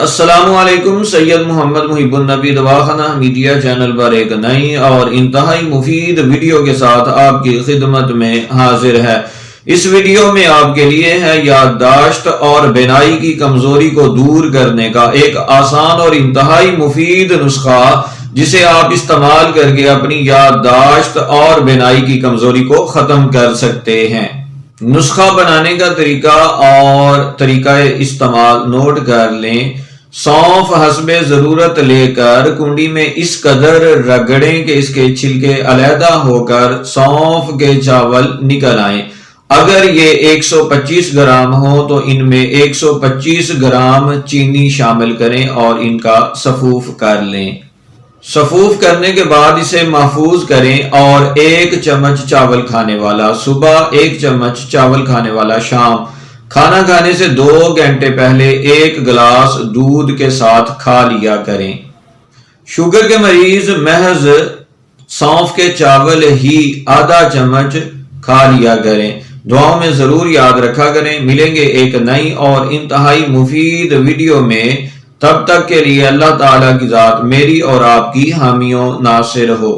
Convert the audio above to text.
السلام علیکم، سید محمد محب النبی دواخانہ میڈیا چینل پر ایک نئی اور انتہائی مفید ویڈیو کے ساتھ آپ کی خدمت میں حاضر ہے۔ اس ویڈیو میں آپ کے لیے ہے یادداشت اور بینائی کی کمزوری کو دور کرنے کا ایک آسان اور انتہائی مفید نسخہ، جسے آپ استعمال کر کے اپنی یادداشت اور بینائی کی کمزوری کو ختم کر سکتے ہیں۔ نسخہ بنانے کا طریقہ اور طریقہ استعمال نوٹ کر لیں۔ سونف حسب ضرورت لے کر کنڈی میں اس قدر رگڑیں کہ اس کے چھلکے علیحدہ ہو کر سونف کے چاول نکل آئیں۔ اگر یہ 125 گرام ہو تو ان میں 125 گرام چینی شامل کریں اور ان کا سفوف کر لیں۔ سفوف کرنے کے بعد اسے محفوظ کریں اور 1 چمچ چاول کھانے والا صبح، 1 چمچ چاول کھانے والا شام، کھانا کھانے سے 2 گھنٹے پہلے 1 گلاس دودھ کے ساتھ کھا لیا کریں۔ شوگر کے مریض محض سونف کے چاول ہی آدھا چمچ کھا لیا کریں۔ دعاؤں میں ضرور یاد رکھا کریں۔ ملیں گے ایک نئی اور انتہائی مفید ویڈیو میں، تب تک کے لیے اللہ تعالیٰ کی ذات میری اور آپ کی حامی و ناصر ہو۔